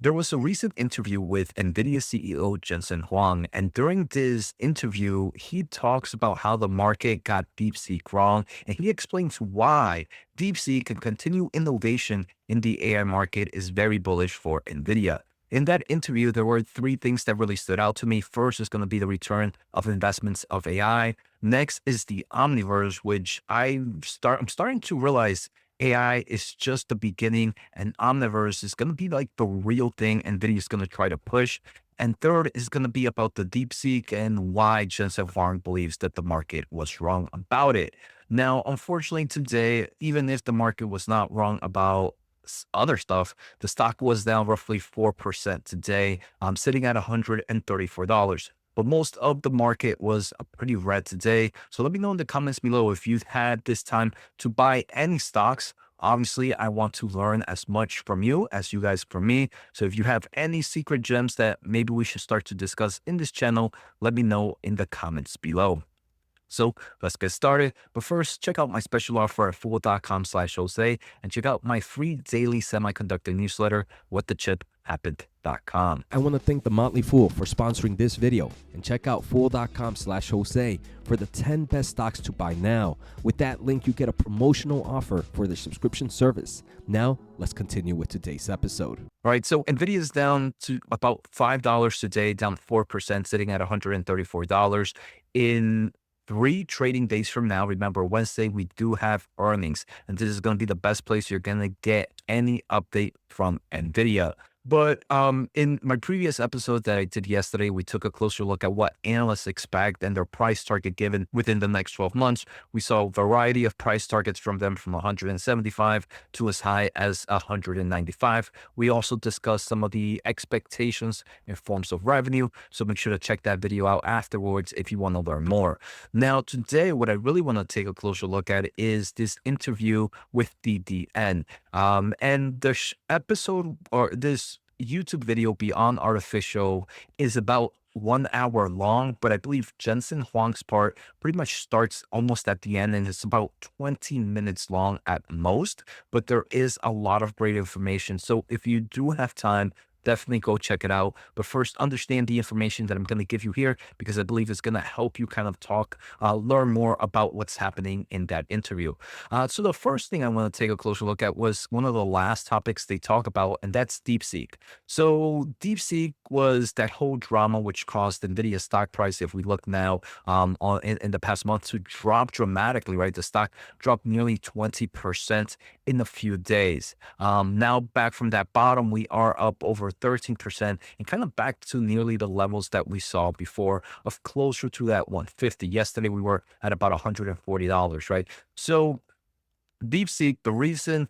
There was a recent interview with Nvidia CEO Jensen Huang, and during this interview, he talks about how the market got DeepSeek wrong, and he explains why DeepSeek and continue innovation in the AI market is very bullish for Nvidia. In that interview, there were three things that really stood out to me. First is going to be the return of investments of AI. Next is the Omniverse, which I'm starting to realize AI is just the beginning, and Omniverse is going to be like the real thing NVIDIA is going to try to push. And third is going to be about the DeepSeek and why Jensen Huang believes that the market was wrong about it. Now, unfortunately, today, even if the market was not wrong about other stuff, the stock was down roughly 4% today. I'm sitting at $134. But most of the market was pretty red today. So let me know in the comments below if you've had this time to buy any stocks. Obviously, I want to learn as much from you as you guys from me. So if you have any secret gems that maybe we should start to discuss in this channel, let me know in the comments below. So let's get started. But first, check out my special offer at fool.com/Jose and check out my free daily semiconductor newsletter, whatthechip happened.com. I want to thank The Motley Fool for sponsoring this video, and check out fool.com/Jose for the 10 best stocks to buy now. With that link, you get a promotional offer for the subscription service. Now, let's continue with today's episode. All right, so NVIDIA is down to about $5 today, down 4%, sitting at $134 in 3 trading days from now. Remember, Wednesday, we do have earnings, and this is going to be the best place you're going to get any update from NVIDIA. But in my previous episode that I did yesterday, we took a closer look at what analysts expect and their price target given within the next 12 months. We saw a variety of price targets from them from 175 to as high as 195. We also discussed some of the expectations in forms of revenue. So make sure to check that video out afterwards if you want to learn more. Now, today, what I really want to take a closer look at is this interview with DDN. And this episode or this YouTube video Beyond Artificial is about 1 hour long, but I believe Jensen Huang's part pretty much starts almost at the end and it's about 20 minutes long at most, but there is a lot of great information. So if you do have time, definitely go check it out. But first, understand the information that I'm going to give you here, because I believe it's going to help you kind of learn more about what's happening in that interview. So the first thing I want to take a closer look at was one of the last topics they talk about, and that's DeepSeek. So DeepSeek was that whole drama which caused NVIDIA stock price, if we look now in the past month, to drop dramatically, right? The stock dropped nearly 20% in a few days. Now back from that bottom, we are up over 13% and kind of back to nearly the levels that we saw before of closer to that 150. Yesterday, we were at about $140, right? So DeepSeek, the reason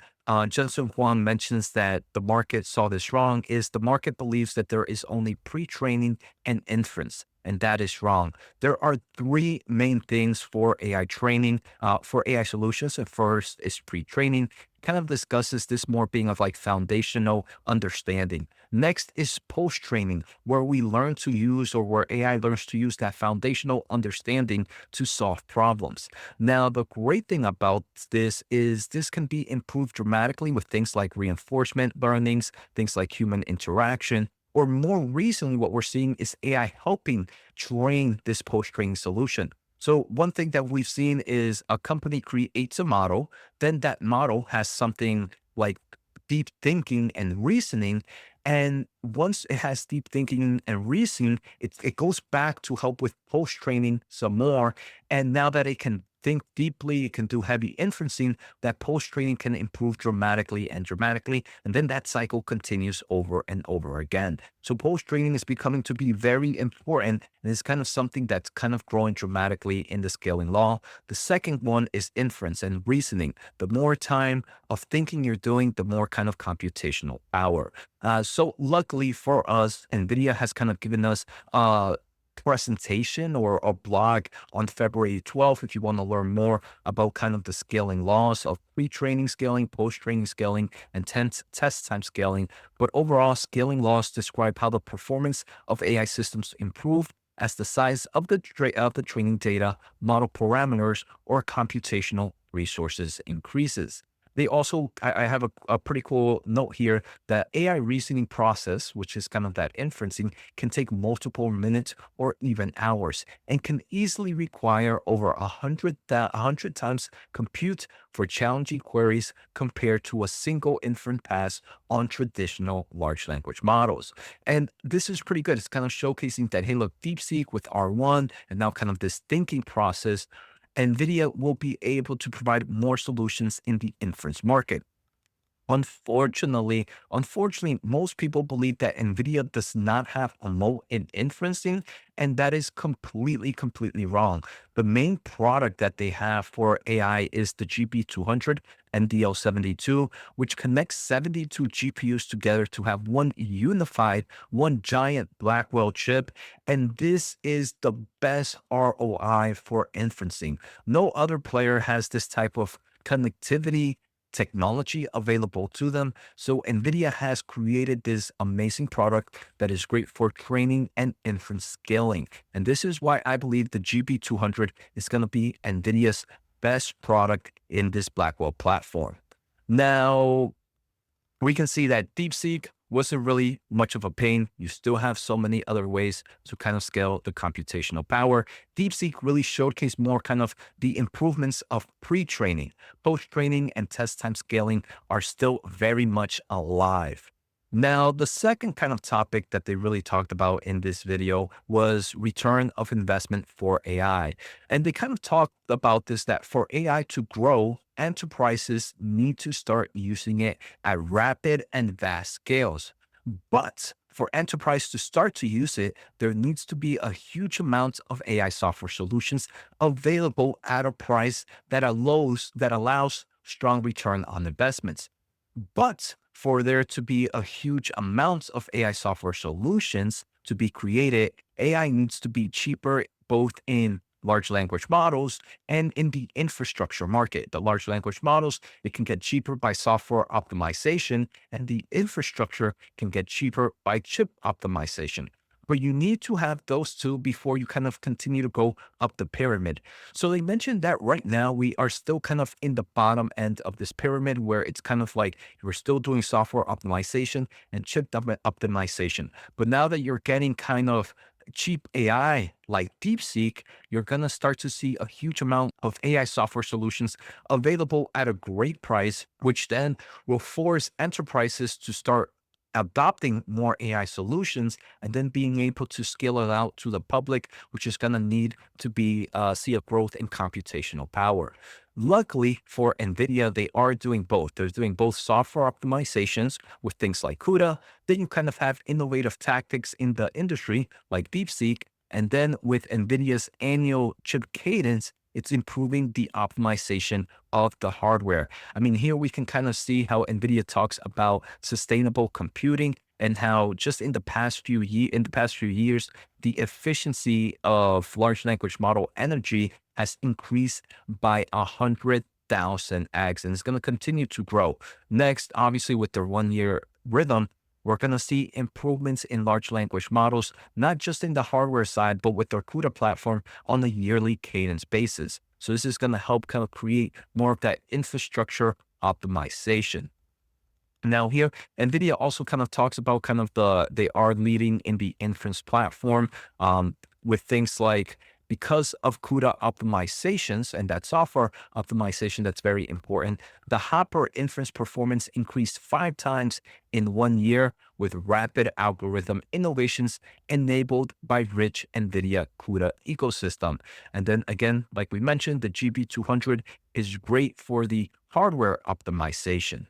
Jensen Huang mentions that the market saw this wrong is the market believes that there is only pre-training and inference, and that is wrong. There are 3 main things for AI training, for AI solutions. And first is pre-training. Kind of discusses this more being of like foundational understanding. Next is post-training, where we learn to use, or where AI learns to use that foundational understanding to solve problems. Now, the great thing about this is this can be improved dramatically with things like reinforcement learnings, things like human interaction, or more recently, what we're seeing is AI helping train this post-training solution. So one thing that we've seen is a company creates a model, then that model has something like deep thinking and reasoning. And once it has deep thinking and reasoning, it goes back to help with post-training some more. And now that it can think deeply, it can do heavy inferencing, that post-training can improve dramatically and dramatically. And then that cycle continues over and over again. So post-training is becoming to be very important, and it's kind of something that's kind of growing dramatically in the scaling law. The second one is inference and reasoning. The more time of thinking you're doing, the more kind of computational power. So luckily for us, NVIDIA has kind of given us presentation or a blog on February 12th if you want to learn more about kind of the scaling laws of pre-training scaling, post-training scaling, and test time scaling. But overall, scaling laws describe how the performance of AI systems improve as the size of the training data, model parameters, or computational resources increases. They also, I have a pretty cool note here that AI reasoning process, which is kind of that inferencing, can take multiple minutes or even hours and can easily require over 100 times compute for challenging queries compared to a single inference pass on traditional large language models. And this is pretty good. It's kind of showcasing that, hey, look, DeepSeek with R1 and now kind of this thinking process, NVIDIA will be able to provide more solutions in the inference market. Unfortunately, most people believe that NVIDIA does not have a moat in inferencing, and that is completely wrong. The main product that they have for AI is the GB200 NDL72, which connects 72 GPUs together to have one unified, one giant Blackwell chip. And this is the best ROI for inferencing. No other player has this type of connectivity technology available to them. So NVIDIA has created this amazing product that is great for training and inference scaling. And this is why I believe the GB200 is going to be NVIDIA's best product in this Blackwell platform. Now, we can see that DeepSeek wasn't really much of a pain. You still have so many other ways to kind of scale the computational power. DeepSeek really showcased more kind of the improvements of pre-training. Post-training and test time scaling are still very much alive. Now, the second kind of topic that they really talked about in this video was return of investment for AI. And they kind of talked about this, that for AI to grow, enterprises need to start using it at rapid and vast scales. But for enterprise to start to use it, there needs to be a huge amount of AI software solutions available at a price that allows strong return on investments. But for there to be a huge amount of AI software solutions to be created, AI needs to be cheaper both in large language models and in the infrastructure market. The large language models, it can get cheaper by software optimization, and the infrastructure can get cheaper by chip optimization. But you need to have those two before you kind of continue to go up the pyramid. So they mentioned that right now we are still kind of in the bottom end of this pyramid where it's kind of like we're still doing software optimization and optimization. But now that you're getting kind of cheap AI like DeepSeek, you're going to start to see a huge amount of AI software solutions available at a great price, which then will force enterprises to start adopting more AI solutions and then being able to scale it out to the public, which is going to need to be see a growth in computational power. Luckily for NVIDIA, they are doing both. They're doing both software optimizations with things like CUDA. Then you kind of have innovative tactics in the industry like DeepSeek. And then with NVIDIA's annual chip cadence, it's improving the optimization of the hardware. I mean, here we can kind of see how NVIDIA talks about sustainable computing and how just in the past few years, the efficiency of large language model energy has increased by 100,000x, and it's going to continue to grow. Next, obviously, with the 1 year rhythm, we're going to see improvements in large language models, not just in the hardware side, but with our CUDA platform on a yearly cadence basis. So this is going to help kind of create more of that infrastructure optimization. Now here, NVIDIA also kind of talks about kind of they are leading in the inference platform with things like, because of CUDA optimizations and that software optimization that's very important, the Hopper inference performance increased 5 times in 1 year with rapid algorithm innovations enabled by rich NVIDIA CUDA ecosystem. And then again, like we mentioned, the GB200 is great for the hardware optimization.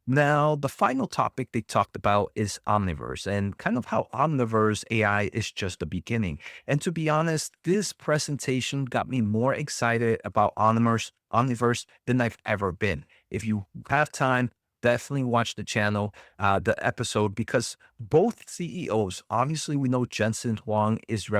Now, the final topic they talked about is Omniverse and kind of how Omniverse AI is just the beginning. And to be honest, this presentation got me more excited about Omniverse than I've ever been. If you have time, definitely watch the episode, because both CEOs, obviously we know Jensen Huang is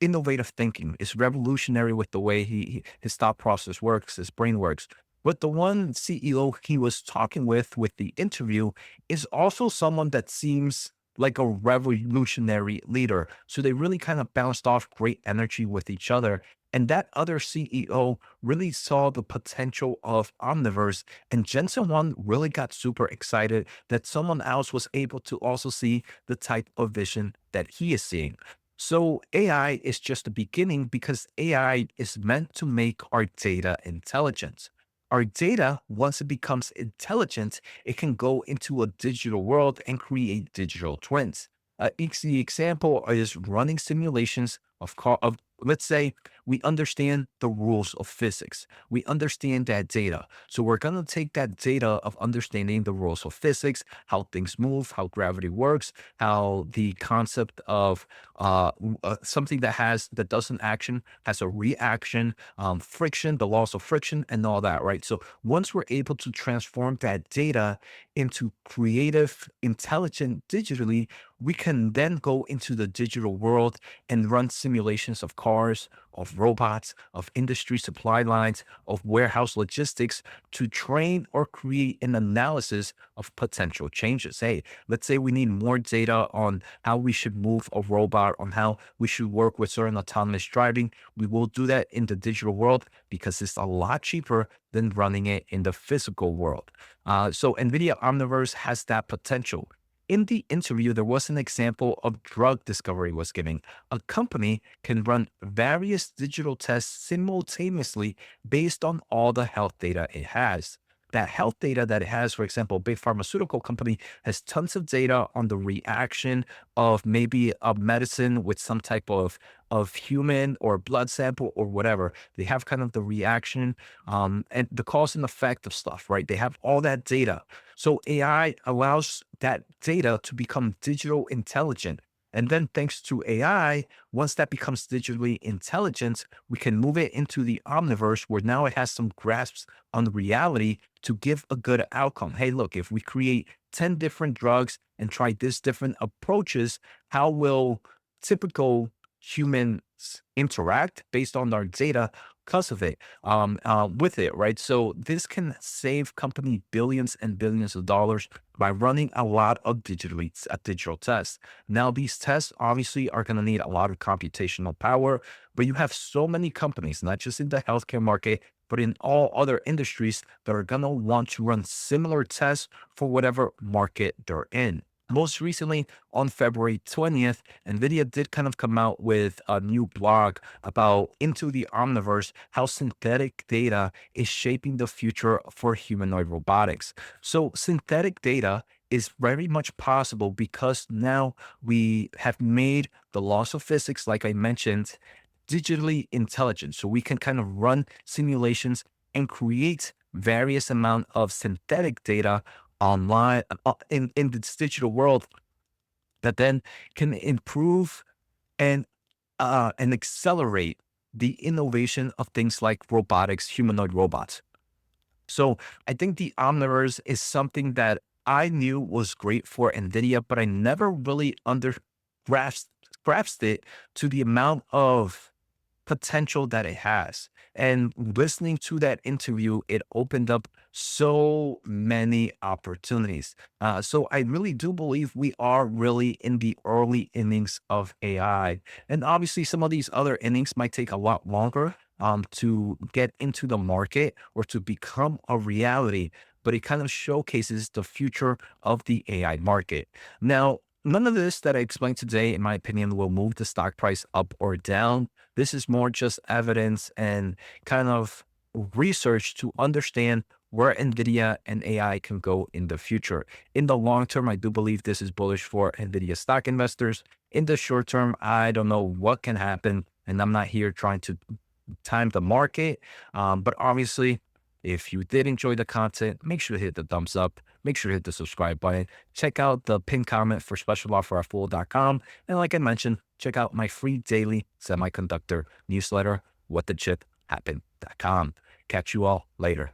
innovative thinking, is revolutionary with the way his thought process works, his brain works. But the one CEO he was talking with the interview is also someone that seems like a revolutionary leader. So they really kind of bounced off great energy with each other. And that other CEO really saw the potential of Omniverse. And Jensen Huang really got super excited that someone else was able to also see the type of vision that he is seeing. So AI is just the beginning because AI is meant to make our data intelligent. Our data, once it becomes intelligent, it can go into a digital world and create digital twins. The example is running simulations of let's say we understand the rules of physics. We understand that data. So we're going to take that data of understanding the rules of physics, how things move, how gravity works, how the concept of something that does an action has a reaction, friction, the laws of friction, and all that, right? So once we're able to transform that data into creative, intelligent digitally, we can then go into the digital world and run simulations of cars, of robots, of industry supply lines, of warehouse logistics to train or create an analysis of potential changes. Hey, let's say we need more data on how we should move a robot, on how we should work with certain autonomous driving. We will do that in the digital world because it's a lot cheaper than running it in the physical world. So NVIDIA Omniverse has that potential. In the interview, there was an example of drug discovery was giving. A company can run various digital tests simultaneously based on all the health data it has. That health data that it has, for example, a big pharmaceutical company has tons of data on the reaction of maybe a medicine with some type of human or blood sample or whatever. They have kind of the reaction and the cause and effect of stuff, right? They have all that data. So AI allows that data to become digital intelligent. And then thanks to AI, once that becomes digitally intelligent, we can move it into the omniverse where now it has some grasps on the reality to give a good outcome. Hey, look, if we create 10 different drugs and try these different approaches, how will typical humans interact based on our data because of it, with it, right? So this can save company billions and billions of dollars by running a lot of digital tests. Now, these tests obviously are going to need a lot of computational power, but you have so many companies, not just in the healthcare market, but in all other industries that are going to want to run similar tests for whatever market they're in. Most recently, on February 20th, NVIDIA did kind of come out with a new blog about into the Omniverse, how synthetic data is shaping the future for humanoid robotics. So synthetic data is very much possible because now we have made the laws of physics, like I mentioned, digitally intelligent. So we can kind of run simulations and create various amount of synthetic data online in this digital world that then can improve and accelerate the innovation of things like robotics, humanoid robots. So I think the Omniverse is something that I knew was great for NVIDIA, but I never really grasped, grasped it to the amount of potential that it has. And listening to that interview, it opened up so many opportunities. So I really do believe we are really in the early innings of AI. And obviously, some of these other innings might take a lot longer to get into the market or to become a reality, but it kind of showcases the future of the AI market. Now, none of this that I explained today, in my opinion, will move the stock price up or down. This is more just evidence and kind of research to understand where NVIDIA and AI can go in the future. In the long term, I do believe this is bullish for NVIDIA stock investors. In the short term, I don't know what can happen, and I'm not here trying to time the market. But obviously, if you did enjoy the content, make sure to hit the thumbs up. Make sure to hit the subscribe button. Check out the pinned comment for special offer at fool.com. And like I mentioned, check out my free daily semiconductor newsletter, whatthechip happened.com. Catch you all later.